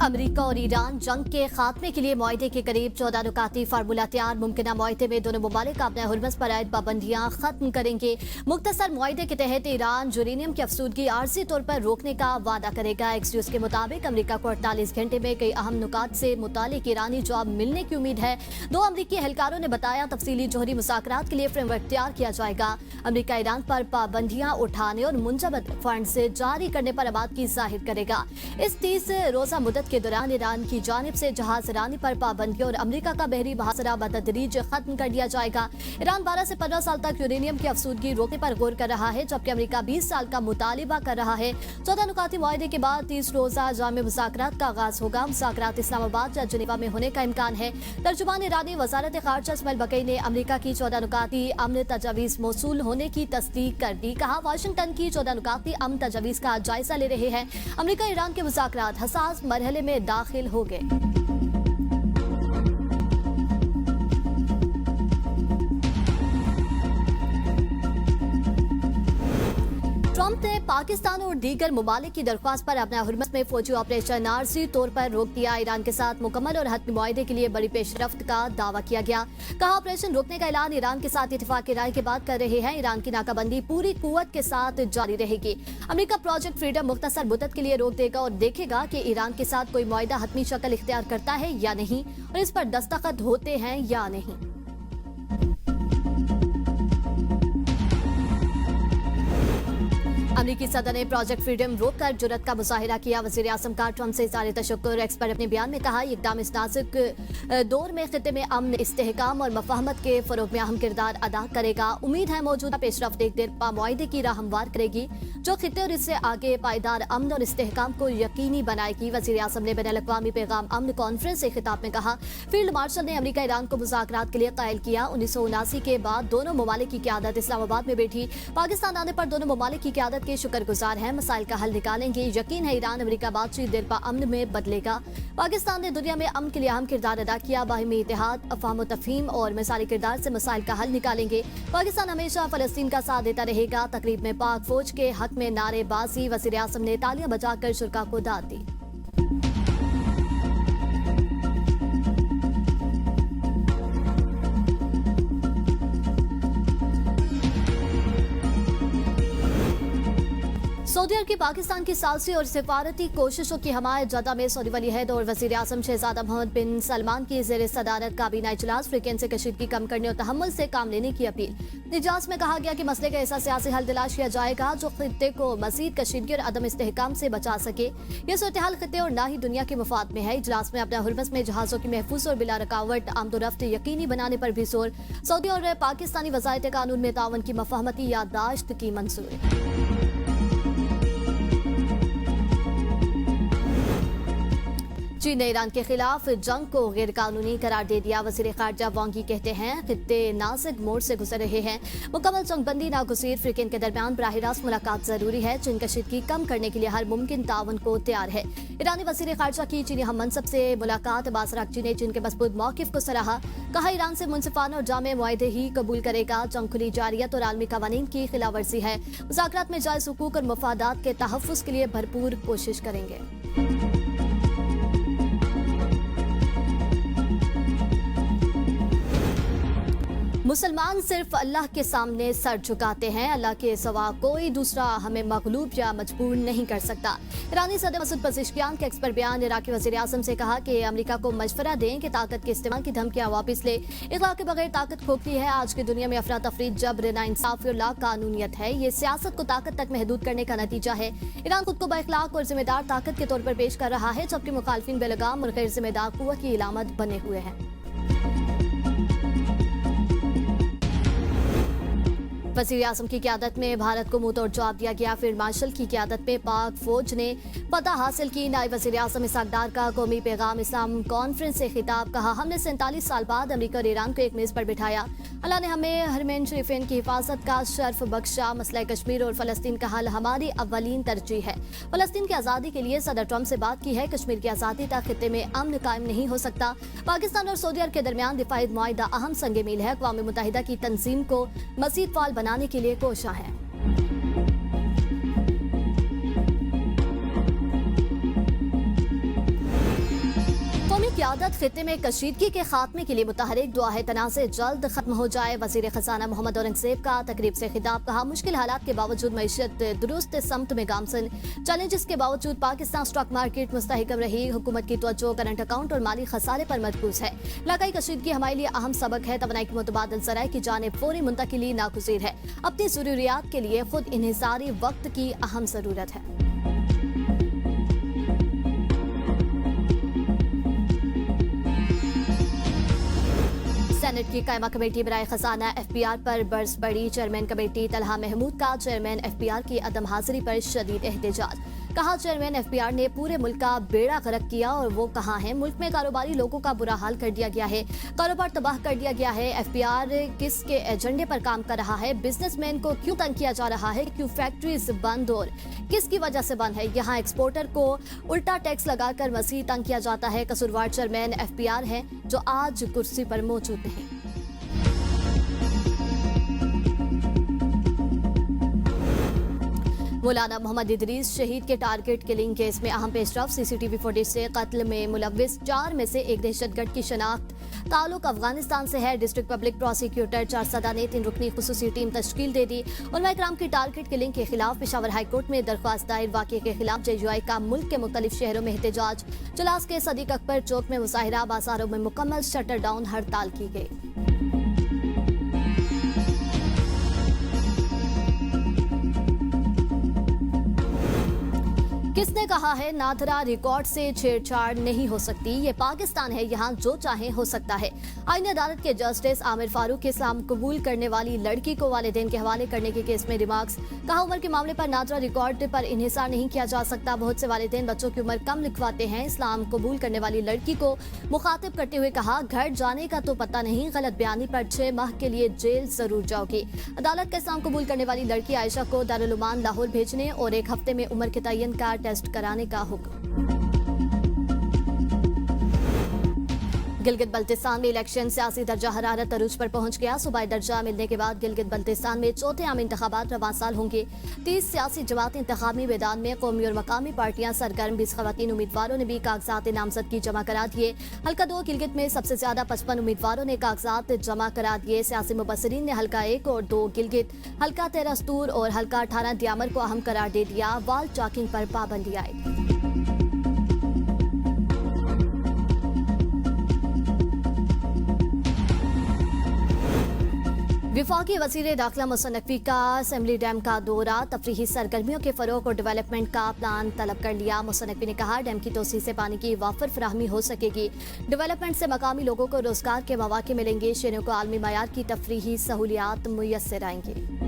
America और Iran जंग के खात्मे के लिए मुआहदे के करीब 14 नुकाती फार्मूला तैयार। मुमकिन मुआहदे में दोनों मुमालिक अपने हुर्मस पर आयद पाबंदियां खत्म करेंगे। मुख्तसर मुआहदे के तहत ईरान यूरेनियम की अफसूदगी आर्जी तौर पर रोकने का वादा करेगा। एक्सक्यूज के मुताबिक अमेरिका को 48 घंटे में कई अहम नुकात से मुतालिक ईरानी जवाब मिलने की उम्मीद है। दो अमरीकी एहलकारों ने बताया तफसीली जोहरी मुज़ाकरात के लिए फ्रेमवर्क तैयार किया जाएगा। अमेरिका ईरान पर पाबंदियां उठाने और मुंजमद फंड से जारी करने पर आमादगी जाहिर करेगा। इस 30 रोजा मुद्दत के दौरान ईरान की जानिब से जहाज रानी पर पाबंदियों और अमेरिका का बहरी मुहासरा बतदरीज खत्म कर दिया जाएगा। ईरान 12 से 15 साल तक यूरेनियम की अफसूदगी रोकने पर गौर कर रहा है, जबकि अमेरिका 20 साल का मुतालिबा कर रहा है। 14 नुकाती मुआहदे के बाद 30 रोजा जामे मुज़ाकरात का आगाज होगा। मुज़ाकरात इस्लामाबाद या जिनेवा में होने का इम्कान है। तर्जुमान ईरानी वजारत खारजा इस्माइल बकई ने अमेरिका की 14 नुकाती अमन तजावीज़ मौसूल होने की तस्दीक कर दी। कहा, वाशिंगटन की 14 नुकाती अमन तजावीज़ का जायजा ले रहे हैं। अमेरिका ईरान के मुज़ाकरात हसास मरहले में दाखिल हो गए। ट्रंप ने पाकिस्तान और दीगर मुमालिक की दरख्वास्त पर अपना हुर्मस में फौजी ऑपरेशन आर्जी तौर पर रोक दिया। ईरान के साथ मुकम्मल और हतमी मुआहदे के लिए बड़ी पेशरफ्त का दावा किया गया। कहा, ऑपरेशन रोकने का ऐलान ईरान के साथ इत्तेफाक राय के बाद कर रहे हैं। ईरान की नाकाबंदी पूरी कुव्वत के साथ जारी रहेगी। अमेरिका प्रोजेक्ट फ्रीडम मुख्तसर मुद्दत के लिए रोक देगा और देखेगा कि ईरान के साथ कोई मुआहदा हतमी शक्ल इख्तियार करता है या नहीं और इस पर दस्तखत होते हैं या नहीं। अमेरिकी सदर ने प्रोजेक्ट फ्रीडम रोककर जुर्रत का मुजाहिरा किया। वज़ीर आज़म का ट्रंप से इज़हार तशक्कुर। एक्स पर अपने बयान में कहा, इक़दाम इस नाजुक दौर में खित्ते में अमन, इस्तेहकाम और मफाहमत के फ़रोग़ में अहम किरदार अदा करेगा। उम्मीद है मौजूदा पेशरफ्त एक देरपा मुआहदे की राह हमवार करेगी, जो खित्ते और इससे आगे पायदार अमन और इस्तेहकाम को यकीनी बनाएगी। वज़ीर आज़म ने बैनुल-अक़वामी पैगाम अमन कॉन्फ्रेंस से खिताब में कहा, फील्ड मार्शल ने अमेरिका ईरान को मुज़ाकरात के लिए कायल किया। 1979 के बाद दोनों ममालिक की क़यादत इस्लामाबाद में बैठी। पाकिस्तान आने पर दोनों ममालिक की क़यादत के शुक्रगुजार हैं। मसाइल का हल निकालेंगे। यकीन है ईरान अमेरिका बातचीत देरपा अमन में बदलेगा। पाकिस्तान ने दुनिया में अमन के लिए अहम किरदार अदा किया। बाहिमी इत्तेहाद, अफ़हाम तफ़हीम और मिसाली किरदार से मसाइल का हल निकालेंगे। पाकिस्तान हमेशा फ़लस्तीन का साथ देता रहेगा। तकरीब में पाक फौज के हक में नारेबाजी। वज़ीर आज़म ने तालियां बजाकर शुरका को दाद दी। सऊदी अरब की पाकिस्तान की सालसी और सिफारती कोशिशों की हमायत। जद्दा में सऊदी वली अहद और वज़ीर आज़म शहज़ादा मोहम्मद बिन सलमान की ज़ेर सदारत काबीना इजलास। फ्रीक्वेंसी कशीदगी कम करने और तहम्मुल से काम लेने की अपील। इजलास में कहा गया कि मसले का ऐसा सियासी हल तलाश किया जाएगा जो खित्ते को मज़ीद कशीदगी और अदम इस्तेहकाम से बचा सके। यह सूरत-ए-हाल खित्ते और ना ही दुनिया के मफाद में है। इजलास में अपना हुर्मस में जहाज़ों की महफूज और बिला रुकावट आमदोरफ्त यकीनी बनाने पर भी जोर। सऊदी और पाकिस्तानी वज़ायत कानून में तावन की मफाहमती याददाश्त की मंजूरी। चीन ने ईरान के खिलाफ जंग को गैर कानूनी करार दे दिया। वज़ीर ख़ारजा वांगी कहते हैं, खित्ते नाज़ुक मोड़ से गुजर रहे हैं। मुकम्मल जंगबंदी नागुज़ीर। फ्रीकेन के दरमियान बराह रास्त मुलाकात जरूरी है। चीन कशीदगी कम करने के लिए हर मुमकिन तावन को तैयार है। ईरानी वज़ीर ख़ारजा की चीनी हम मनसब से मुलाकात। अब्बास अराग़ची ने चीन के मज़बूत मौक़िफ़ को सराहा। कहा, ईरान से मुनसिफ़ाना और जामे मुआहदे ही कबूल करेगा। जंग खुली जारियत और आलमी क़वानीन की खिलाफ वर्जी है। मुज़ाकरात में जायज़ हुकूक और मफादात के तहफ़्फ़ुज़ के लिए भरपूर कोशिश करेंगे। मुसलमान सिर्फ अल्लाह के सामने सर झुकाते हैं। अल्लाह के सिवा कोई दूसरा हमें मगलूब या मजबूर नहीं कर सकता। ईरानी सदर मसूद पज़ेश्कियान के एक्स पर बयान। इराकी वज़ीर आज़म से कहा कि अमेरिका को मशवरा दें कि ताकत के इस्तेमाल की धमकियां वापस ले। इख्तियार के बगैर ताकत खोखली है। आज की दुनिया में अफरा तफरी, जब्र, नाइंसाफ़ी और लाकानूनियत है। ये सियासत को ताकत तक महदूद करने का नतीजा है। ईरान खुद को बाइखलाक और जिम्मेदार ताकत के तौर पर पेश कर रहा है, जबकि मुखालिफिन बेलगाम और गैर जिम्मेदार कुव्वत की इलामत बने हुए हैं। वज़ीर आज़म की क़यादत में भारत को मुंह तोड़ जवाब दिया गया। फील्ड मार्शल की क़यादत में पाक फौज ने फतह हासिल की। नायब वज़ीर आज़म इसहाक़ डार का कौमी पैगाम इस्लाम कॉन्फ्रेंस से खिताब। कहा, हमने 47 साल बाद अमेरिका और ईरान को एक मेज़ पर बिठाया। अल्लाह ने हमें हरमैन शरीफैन की हिफाजत का शर्फ बख्शा। मसला कश्मीर और फ़लस्तीन का हल हमारी अव्वलीन तरजीह है। फ़लस्तीन की आज़ादी के लिए सदर ट्रंप से बात की है। कश्मीर की आज़ादी तक खित्ते में अमन कायम नहीं हो सकता। पाकिस्तान और सऊदी अरब के दरमियान दिफाई मुआहिदा अहम संग मील है। अक़वाम मुत्तहिदा की तंजीम को मज़ीद फ़ाल बनाने के लिए कोशा है। क़यादत खित्ते में कशीदगी के खात्मे के लिए मुतहरिक दुआ है तनाज़े जल्द खत्म हो जाए। वज़ीर ख़ज़ाना मोहम्मद औरंगज़ेब का तकरीब से खिताब। कहा, मुश्किल हालात के बावजूद मईशत दुरुस्त समत में गामसन। चैलेंजेस के बावजूद पाकिस्तान स्टॉक मार्केट मुस्तहकम रही। हुकूमत की तवज्जो करंट अकाउंट और माली खसारे पर मरकूज है। इलाकाई कशीदगी हमारे लिए अहम सबक है। तवानाई की मुतबादिल ज़राए की जानिब फौरी मुंतकिली नागुज़ीर है। अपनी ज़रूरियात के लिए खुद इन्हिसारी वक्त की अहम ज़रूरत है। सेनेट की कायमा कमेटी बराए खजाना FPR पर बरस पड़ी। चेयरमैन कमेटी तलहा महमूद का चेयरमैन FPR की अदम हाजिरी पर शदीद एहतजाज। कहा, चेयरमैन FPR ने पूरे मुल्क का बेड़ा गर्क किया और वो कहाँ है। मुल्क में कारोबारी लोगों का बुरा हाल कर दिया गया है, कारोबार तबाह कर दिया गया है। FPR किसके एजेंडे पर काम कर रहा है? बिजनेसमैन को क्यों तंग किया जा रहा है? क्यों फैक्ट्रीज बंद और किसकी वजह से बंद है? यहाँ एक्सपोर्टर को उल्टा टैक्स लगाकर मजीद तंग किया जाता है। कसूरवार चेयरमैन FPR है जो आज कुर्सी पर मौजूद नहीं। मौलाना मोहम्मद इदरीस शहीद के टारगेट किलिंग केस में अहम पेशरफ। CCTV फुटेज से कत्ल में मुलव्विस 4 में से एक दहशतगर्द की शनाख्त। ताल्लुक अफगानिस्तान से है। डिस्ट्रिक्ट पब्लिक प्रोसिक्यूटर चारसदा ने 3 रुकनी खुसूसी टीम तश्कील दे दी। उलमा इकराम की टारगेट किलिंग के खिलाफ पेशावर हाईकोर्ट में दरख्वास्त दायर। वाक़े के खिलाफ JUI का मुल्क के मुख्तलिफ शहरों में एहतजाज। चलास के सदीक अकबर चौक में मुजाहिरा। बाजारों में मुकम्मल शटर डाउन हड़ताल की गई। किसने कहा है नादरा रिकॉर्ड से छेड़छाड़ नहीं हो सकती? ये पाकिस्तान है, यहाँ जो चाहे हो सकता है। आईन अदालत के जस्टिस आमिर फारूक के इस्लाम कबूल करने वाली लड़की को वालिदैन के हवाले करने के केस में रिमार्क्स। कहा, उम्र के मामले पर नादरा रिकॉर्ड पर इन्हिसार नहीं किया जा सकता। बहुत से वालिदैन बच्चों की उम्र कम लिखवाते हैं। इस्लाम कबूल करने वाली लड़की को मुखातिब करते हुए कहा, घर जाने का तो पता नहीं, गलत बयानी पर 6 माह के लिए जेल जरूर जाओगी। अदालत का इस्लाम कबूल करने वाली लड़की आयशा को दारुल उलूम लाहौर भेजने और 1 हफ्ते में उम्र के तयन का टेस्ट कराने का हुक्म। गिलगित बल्तिस्तान में इलेक्शन सियासी दर्जा हरारत अरूज पर पहुंच गया। सूबाई दर्जा मिलने के बाद गिलगित बल्तिस्तान में चौथे आम इंतखाबात रवां साल होंगे। 30 सियासी जमातें इंतखाबी मैदान में। कौमी और मकामी पार्टियां सरगर्म। 20 खवातीन उम्मीदवारों ने भी कागजात नामजदगी जमा करा दिए। हल्का 2 गिलगित में सबसे ज्यादा 55 उम्मीदवारों ने कागजात जमा करा दिए। सियासी मुबसरीन ने हल्का 1 और 2 गिलगित, हल्का 13 स्तूर और हल्का 18 दियामर को अहम करार दे दिया। वाल चाकिंग पर पाबंदी आएगी। विफाकी वज़ीर दाखिला मुहसिन नकवी का असेंबली डैम का दौरा। तफरीही सरगर्मियों के फरोग और डेवलपमेंट का प्लान तलब कर लिया। मुहसिन नकवी ने कहा, डैम की तोसी से पानी की वाफर फराहमी हो सकेगी। डेवलपमेंट से मकामी लोगों को रोजगार के मौके मिलेंगे। शहरों को आलमी मयार की तफरीही सहूलियात मुयस्सर आएंगी।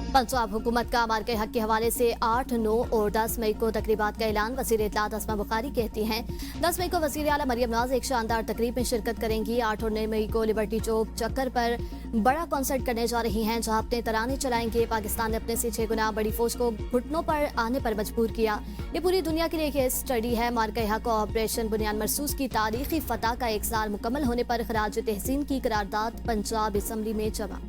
पंजाब हुकूमत का मार्के हक के हवाले से 8, 9 और 10 मई को तकरीबात का ऐलान। वज़ीर इत्तलात अस्मा बुखारी कहती हैं, 10 मई को वज़ीर आला मरियम नवाज एक शानदार तकरीब में शिरकत करेंगी। 8 और 9 मई को लिबर्टी चौक चक्कर पर बड़ा कॉन्सर्ट करने जा रही हैं, जहां अपने तराने चलाएंगे। पाकिस्तान ने अपने से 6 गुना बड़ी फौज को घुटनों पर आने पर मजबूर किया। ये पूरी दुनिया के लिए केस स्टडी है। मार्के हक ऑपरेशन बुनियाद मरसूस की तारीखी फतह का 1 साल मुकम्मल होने पर खराज तहसीन की करारदाद पंजाब असम्बली में जमा।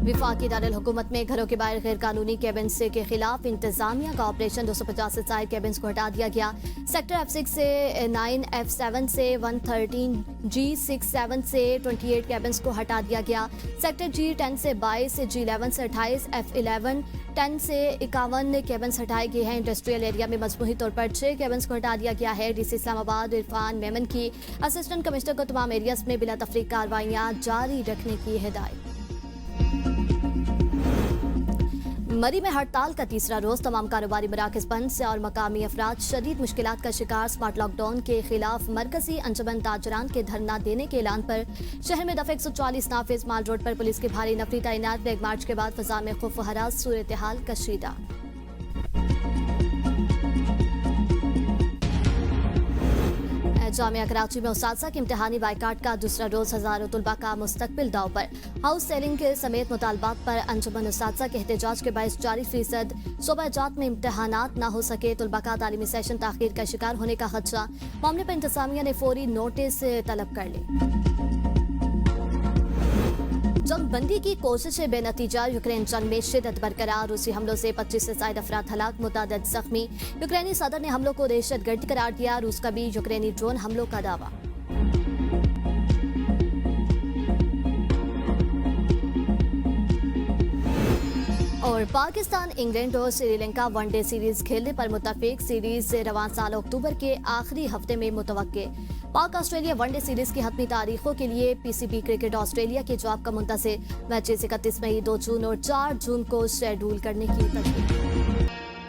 विफाकी दारुल हुकूमत में घरों के बाहर गैर कानूनी केबिन्स के खिलाफ इंतजामिया का ऑपरेशन। 250 से ज्यादा केबिन्स को हटा दिया गया। सेक्टर F6 से 9, F7 से 113, G67 से 28 केबिन्स को हटा दिया गया। सेक्टर G10 से 22, G11 से 28, F11 10 से 51 केबिन्स हटाए गए हैं। इंडस्ट्रियल एरिया में मजमूही तौर पर 6 केबिन्स को हटा दिया गया है। DC इस्लामाबाद इरफान मेमन की असिस्टेंट कमिश्नर को तमाम एरियाज में बिला तफरीक कार्रवाइयां जारी रखने की हिदायत। मरी में हड़ताल का तीसरा रोज। तमाम कारोबारी मराकज़ बंद से और मकामी अफराद शदीद मुश्किलात का शिकार। स्मार्ट लॉकडाउन के खिलाफ मरकजी अंजुमन ताजरान के धरना देने के ऐलान पर शहर में दफा 140 नाफिज। माल रोड पर पुलिस की भारी नफरी तैनात। ब्लैक मार्च के बाद फजा में खौफ व हरास सूरत हाल कशीदा। जामिया कराची में उस्ताज़ा के इम्तिहानी बाइकाट का दूसरा रोज। हजारों तुलबा का मुस्तकबिल दाव पर। हाउस सेलिंग के समेत मुतालबात पर अंजुमन उस्ताज़ा के एहतजाज के बायस 40% सूबा जात में इम्तिहानात न हो सके। तुलबा का तालीमी सेशन ताख़ीर का शिकार होने का खदशा। मामले पर इंतजामिया ने फौरी नोटिस तलब कर ली। जंगबंदी की कोशिशें बेनतीजा, यूक्रेन जंग में शिद्दत बरकरार, रूसी हमलों से 25 से ज्यादा अफराद हलाक, मुतअद्दिद जख्मी। यूक्रेनी सदर ने हमलों को दहशतगर्द करार दिया, रूस का भी यूक्रेनी ड्रोन हमलों का दावा। और पाकिस्तान, इंग्लैंड और श्रीलंका वनडे सीरीज खेलने पर मुत्तफिक, सीरीज रवां साल अक्टूबर के आखिरी हफ्ते में मुतवक्के। पाक ऑस्ट्रेलिया वनडे सीरीज की हतमी तारीखों के लिए पीसीबी क्रिकेट ऑस्ट्रेलिया के जवाब का मुंतज़िर। मैचेस 31 मई, 2 जून और 4 जून को शेड्यूल करने की तजवीज़।